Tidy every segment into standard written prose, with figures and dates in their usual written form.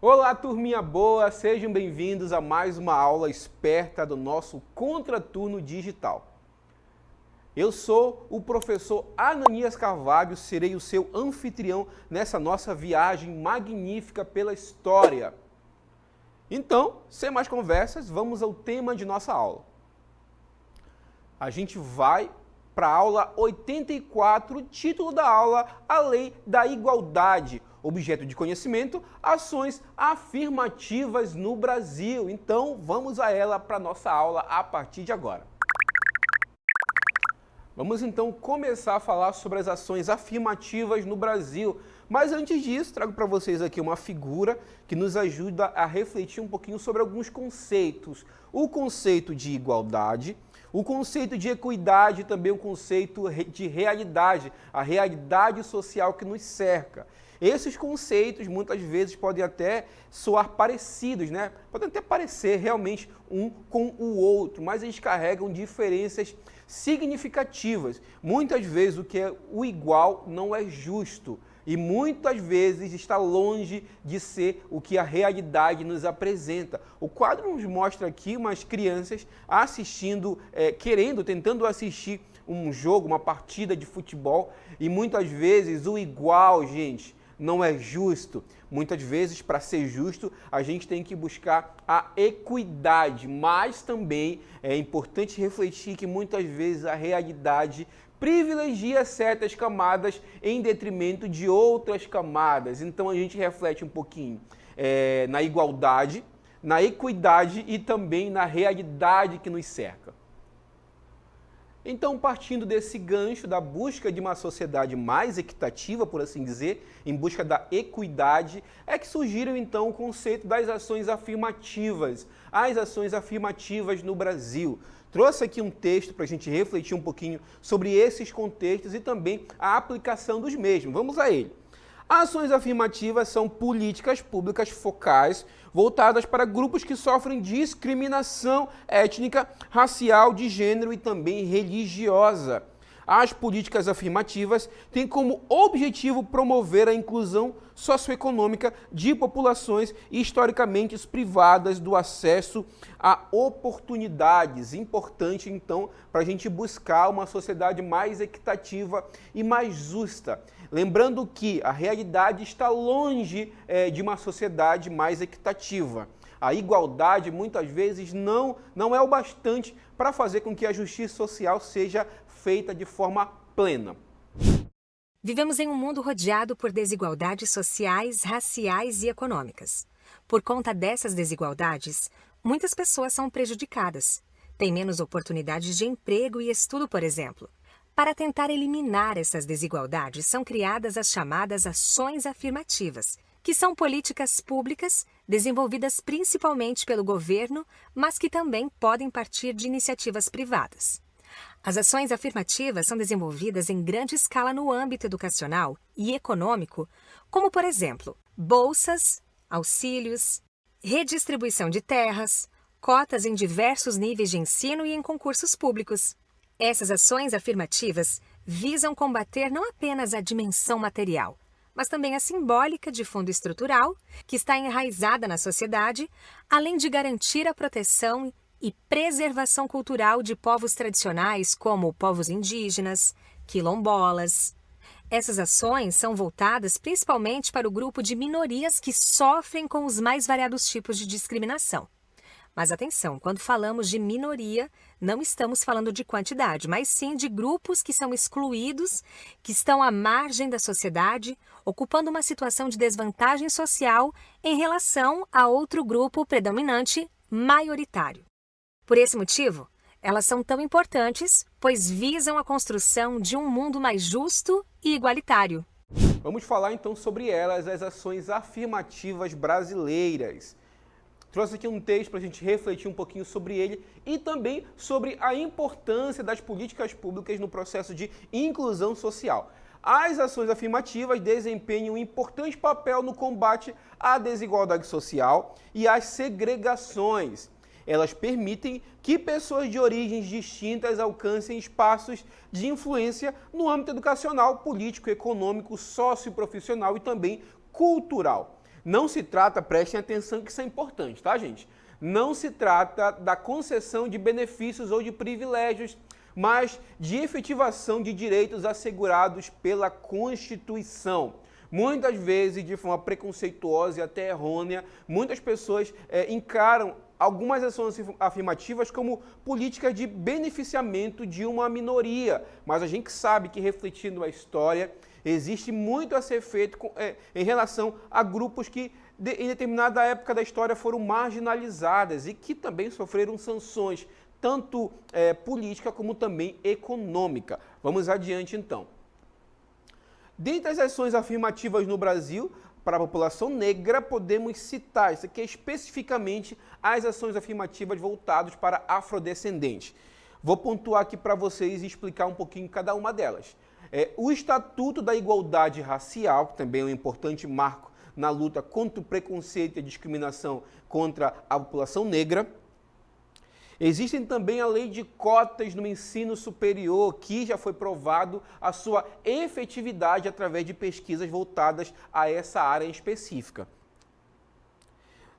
Olá, turminha boa! Sejam bem-vindos a mais uma aula esperta do nosso Contraturno Digital. Eu sou o professor Ananias Carvalho, serei o seu anfitrião nessa nossa viagem magnífica pela história. Então, sem mais conversas, vamos ao tema de nossa aula. A gente vai para a aula 84, título da aula, a Lei da Igualdade. Objeto de conhecimento, ações afirmativas no Brasil. Então, vamos a ela para a nossa aula a partir de agora. Vamos então começar a falar sobre as ações afirmativas no Brasil. Mas antes disso, trago para vocês aqui uma figura que nos ajuda a refletir um pouquinho sobre alguns conceitos. O conceito de igualdade, o conceito de equidade e também o conceito de realidade, a realidade social que nos cerca. Esses conceitos muitas vezes podem até soar parecidos, né? Podem até parecer realmente um com o outro, mas eles carregam diferenças significativas. Muitas vezes o que é o igual não é justo e muitas vezes está longe de ser o que a realidade nos apresenta. O quadro nos mostra aqui umas crianças assistindo, tentando assistir um jogo, uma partida de futebol e muitas vezes o igual, gente, não é justo. Muitas vezes, para ser justo, a gente tem que buscar a equidade, mas também é importante refletir que muitas vezes a realidade privilegia certas camadas em detrimento de outras camadas. Então a gente reflete um pouquinho na igualdade, na equidade e também na realidade que nos cerca. Então, partindo desse gancho da busca de uma sociedade mais equitativa, por assim dizer, em busca da equidade, é que surgiram então o conceito das ações afirmativas, as ações afirmativas no Brasil. Trouxe aqui um texto para a gente refletir um pouquinho sobre esses contextos e também a aplicação dos mesmos. Vamos a ele. Ações afirmativas são políticas públicas focais voltadas para grupos que sofrem discriminação étnica, racial, de gênero e também religiosa. As políticas afirmativas têm como objetivo promover a inclusão socioeconômica de populações historicamente privadas do acesso a oportunidades. Importante, então, para a gente buscar uma sociedade mais equitativa e mais justa. Lembrando que a realidade está longe de uma sociedade mais equitativa. A igualdade, muitas vezes, não é o bastante para fazer com que a justiça social seja feita de forma plena. Vivemos em um mundo rodeado por desigualdades sociais, raciais e econômicas. Por conta dessas desigualdades, muitas pessoas são prejudicadas. Têm menos oportunidades de emprego e estudo, por exemplo. Para tentar eliminar essas desigualdades, são criadas as chamadas ações afirmativas, que são políticas públicas desenvolvidas principalmente pelo governo, mas que também podem partir de iniciativas privadas. As ações afirmativas são desenvolvidas em grande escala no âmbito educacional e econômico, como, por exemplo, bolsas, auxílios, redistribuição de terras, cotas em diversos níveis de ensino e em concursos públicos. Essas ações afirmativas visam combater não apenas a dimensão material, mas também a simbólica de fundo estrutural, que está enraizada na sociedade, além de garantir a proteção e preservação cultural de povos tradicionais como povos indígenas, quilombolas. Essas ações são voltadas principalmente para o grupo de minorias que sofrem com os mais variados tipos de discriminação. Mas atenção, quando falamos de minoria, não estamos falando de quantidade, mas sim de grupos que são excluídos, que estão à margem da sociedade, ocupando uma situação de desvantagem social em relação a outro grupo predominante maioritário. Por esse motivo, elas são tão importantes, pois visam a construção de um mundo mais justo e igualitário. Vamos falar então sobre elas, as ações afirmativas brasileiras. Trouxe aqui um texto para a gente refletir um pouquinho sobre ele e também sobre a importância das políticas públicas no processo de inclusão social. As ações afirmativas desempenham um importante papel no combate à desigualdade social e às segregações. Elas permitem que pessoas de origens distintas alcancem espaços de influência no âmbito educacional, político, econômico, socioprofissional e também cultural. Não se trata, prestem atenção que isso é importante, tá, gente? Não se trata da concessão de benefícios ou de privilégios, mas de efetivação de direitos assegurados pela Constituição. Muitas vezes, de forma preconceituosa e até errônea, muitas pessoas encaram algumas ações afirmativas como políticas de beneficiamento de uma minoria, mas a gente sabe que, refletindo a história, existe muito a ser feito em relação a grupos que, em determinada época da história, foram marginalizadas e que também sofreram sanções, tanto política como também econômica. Vamos adiante, então. Dentre as ações afirmativas no Brasil, para a população negra, podemos citar, isso aqui é especificamente as ações afirmativas voltadas para afrodescendentes. Vou pontuar aqui para vocês e explicar um pouquinho cada uma delas. O Estatuto da Igualdade Racial, que também é um importante marco na luta contra o preconceito e a discriminação contra a população negra. Existem também a lei de cotas no ensino superior, que já foi provado a sua efetividade através de pesquisas voltadas a essa área específica.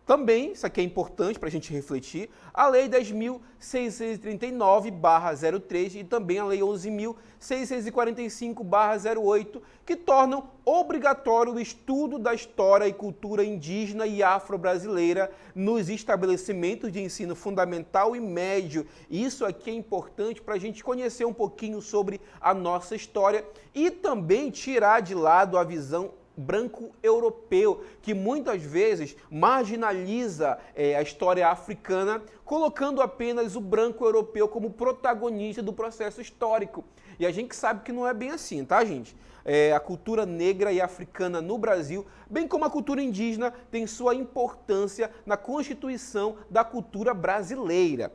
Também, isso aqui é importante para a gente refletir, a Lei 10.639/03 e também a Lei 11.645/08, que tornam obrigatório o estudo da história e cultura indígena e afro-brasileira nos estabelecimentos de ensino fundamental e médio. Isso aqui é importante para a gente conhecer um pouquinho sobre a nossa história e também tirar de lado a visão branco europeu, que muitas vezes marginaliza a história africana, colocando apenas o branco europeu como protagonista do processo histórico. E a gente sabe que não é bem assim, tá, gente? A cultura negra e africana no Brasil, bem como a cultura indígena, tem sua importância na constituição da cultura brasileira.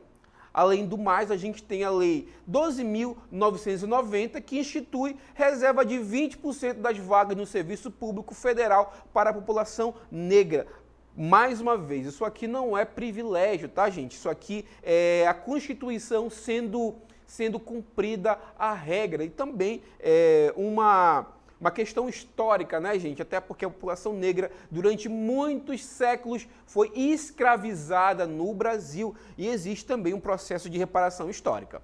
Além do mais, a gente tem a Lei 12.990, que institui reserva de 20% das vagas no Serviço Público Federal para a população negra. Mais uma vez, isso aqui não é privilégio, tá, gente? Isso aqui é a Constituição sendo cumprida a regra. E também uma questão histórica, né, gente? Até porque a população negra, durante muitos séculos, foi escravizada no Brasil e existe também um processo de reparação histórica.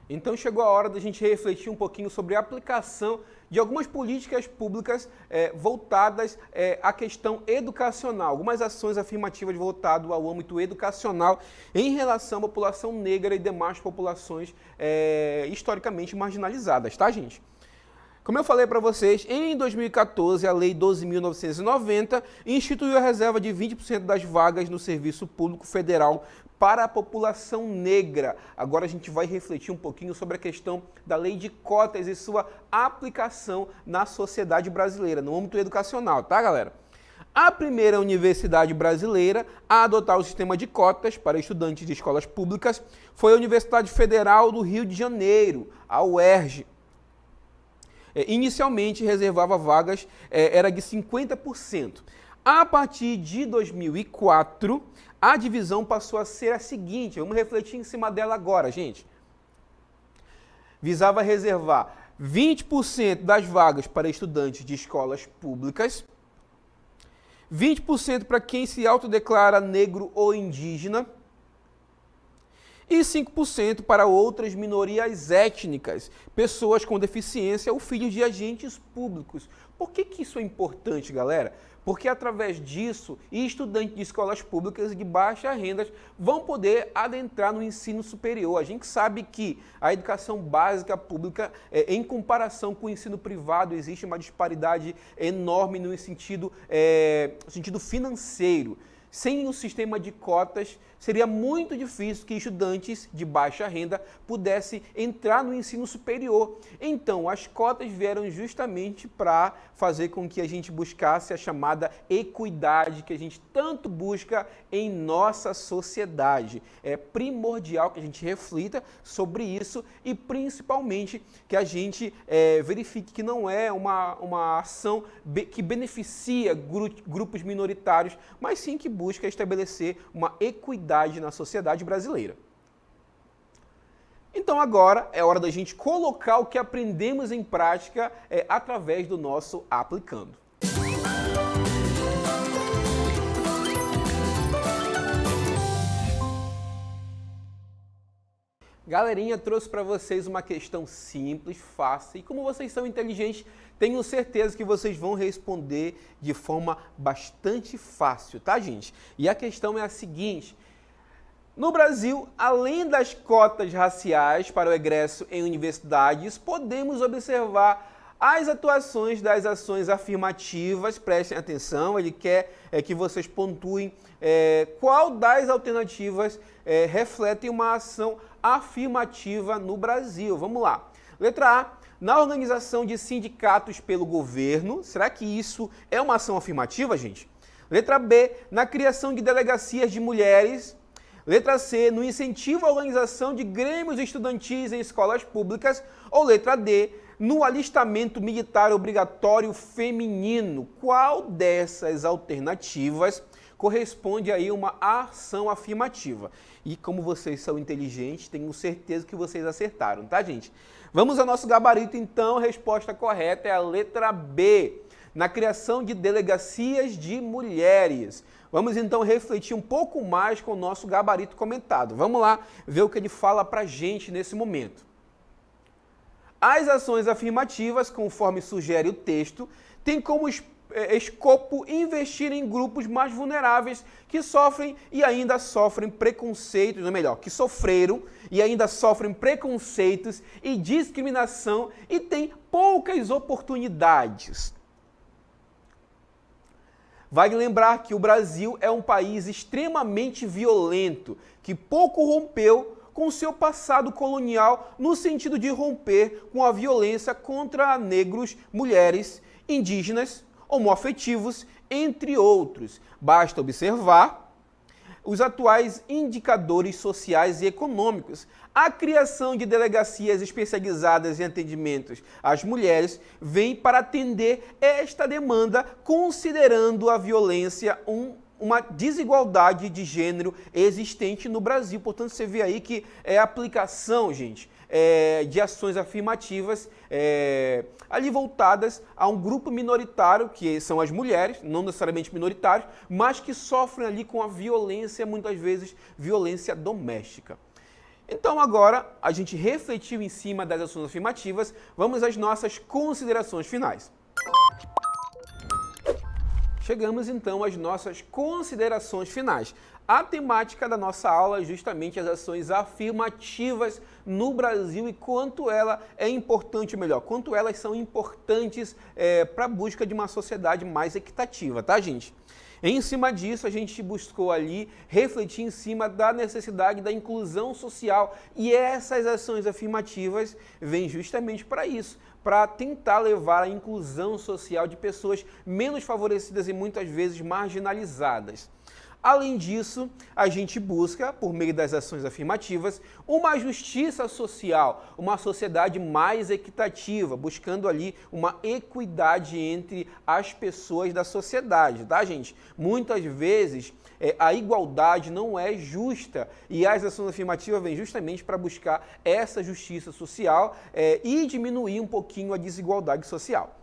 Então chegou a hora da gente refletir um pouquinho sobre a aplicação de algumas políticas públicas voltadas à questão educacional, algumas ações afirmativas voltadas ao âmbito educacional em relação à população negra e demais populações historicamente marginalizadas, tá, gente? Como eu falei para vocês, em 2014, a Lei 12.990 instituiu a reserva de 20% das vagas no Serviço Público Federal para a população negra. Agora a gente vai refletir um pouquinho sobre a questão da lei de cotas e sua aplicação na sociedade brasileira, no âmbito educacional, tá, galera? A primeira universidade brasileira a adotar o sistema de cotas para estudantes de escolas públicas foi a Universidade Federal do Rio de Janeiro, a UERJ. Inicialmente reservava vagas, era de 50%. A partir de 2004, a divisão passou a ser a seguinte, vamos refletir em cima dela agora, gente. Visava reservar 20% das vagas para estudantes de escolas públicas, 20% para quem se autodeclara negro ou indígena, e 5% para outras minorias étnicas, pessoas com deficiência ou filhos de agentes públicos. Por que isso é importante, galera? Porque através disso, estudantes de escolas públicas de baixa renda vão poder adentrar no ensino superior. A gente sabe que a educação básica pública, em comparação com o ensino privado, existe uma disparidade enorme no sentido financeiro. Sem o sistema de cotas, seria muito difícil que estudantes de baixa renda pudessem entrar no ensino superior. Então, as cotas vieram justamente para fazer com que a gente buscasse a chamada equidade, que a gente tanto busca em nossa sociedade. É primordial que a gente reflita sobre isso e, principalmente, que a gente verifique que não é uma ação que beneficia grupos minoritários, mas sim que busca estabelecer uma equidade na sociedade brasileira. Então agora é hora da gente colocar o que aprendemos em prática através do nosso Aplicando. Galerinha, trouxe para vocês uma questão simples, fácil, e como vocês são inteligentes, tenho certeza que vocês vão responder de forma bastante fácil, tá, gente? E a questão é a seguinte: no Brasil, além das cotas raciais para o egresso em universidades, podemos observar as atuações das ações afirmativas. Prestem atenção, ele quer que vocês pontuem qual das alternativas refletem uma ação afirmativa no Brasil. Vamos lá. Letra A, na organização de sindicatos pelo governo. Será que isso é uma ação afirmativa, gente? Letra B, na criação de delegacias de mulheres. Letra C, no incentivo à organização de grêmios estudantis em escolas públicas. Ou letra D, no alistamento militar obrigatório feminino. Qual dessas alternativas corresponde aí a uma ação afirmativa? E como vocês são inteligentes, tenho certeza que vocês acertaram, tá, gente? Vamos ao nosso gabarito, então. A resposta correta é a letra B, na criação de delegacias de mulheres. Vamos então refletir um pouco mais com o nosso gabarito comentado. Vamos lá ver o que ele fala pra gente nesse momento. As ações afirmativas, conforme sugere o texto, têm como escopo investir em grupos mais vulneráveis que sofrem e ainda sofrem preconceitos, ou melhor, que sofreram e ainda sofrem preconceitos e discriminação e têm poucas oportunidades. Vale lembrar que o Brasil é um país extremamente violento, que pouco rompeu com seu passado colonial no sentido de romper com a violência contra negros, mulheres, indígenas, homoafetivos, entre outros. Basta observar os atuais indicadores sociais e econômicos. A criação de delegacias especializadas em atendimentos às mulheres vem para atender esta demanda, considerando a violência uma desigualdade de gênero existente no Brasil. Portanto, você vê aí que é a aplicação, gente, de ações afirmativas ali voltadas a um grupo minoritário, que são as mulheres, não necessariamente minoritários, mas que sofrem ali com a violência, muitas vezes violência doméstica. Então agora, a gente refletiu em cima das ações afirmativas, vamos às nossas considerações finais. Chegamos então às nossas considerações finais. A temática da nossa aula é justamente as ações afirmativas no Brasil e quanto ela é importante, melhor, quanto elas são importantes para a busca de uma sociedade mais equitativa, tá, gente? Em cima disso, a gente buscou ali refletir em cima da necessidade da inclusão social e essas ações afirmativas vêm justamente para isso, para tentar levar a inclusão social de pessoas menos favorecidas e muitas vezes marginalizadas. Além disso, a gente busca, por meio das ações afirmativas, uma justiça social, uma sociedade mais equitativa, buscando ali uma equidade entre as pessoas da sociedade, tá, gente? Muitas vezes a igualdade não é justa e as ações afirmativas vêm justamente para buscar essa justiça social e diminuir um pouquinho a desigualdade social.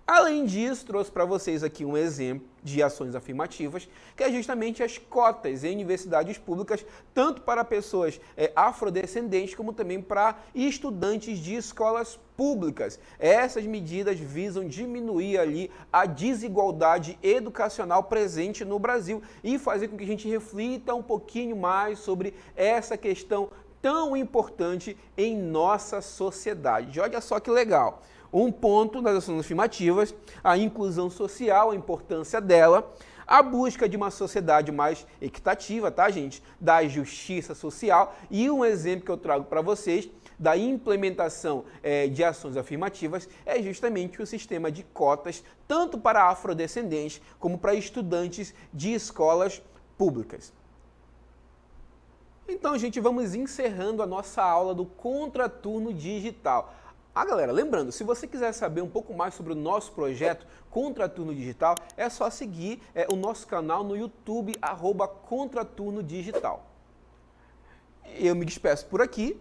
Além disso, trouxe para vocês aqui um exemplo de ações afirmativas, que é justamente as cotas em universidades públicas, tanto para pessoas afrodescendentes, como também para estudantes de escolas públicas. Essas medidas visam diminuir ali a desigualdade educacional presente no Brasil e fazer com que a gente reflita um pouquinho mais sobre essa questão tão importante em nossa sociedade. Olha só que legal. Um ponto nas ações afirmativas, a inclusão social, a importância dela, a busca de uma sociedade mais equitativa, tá, gente? Da justiça social. E um exemplo que eu trago para vocês da implementação de ações afirmativas é justamente o sistema de cotas, tanto para afrodescendentes como para estudantes de escolas públicas. Então, gente, vamos encerrando a nossa aula do Contraturno Digital. Galera, lembrando, se você quiser saber um pouco mais sobre o nosso projeto Contraturno Digital, é só seguir o nosso canal no YouTube, @Contraturno Digital. Eu me despeço por aqui.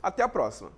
Até a próxima!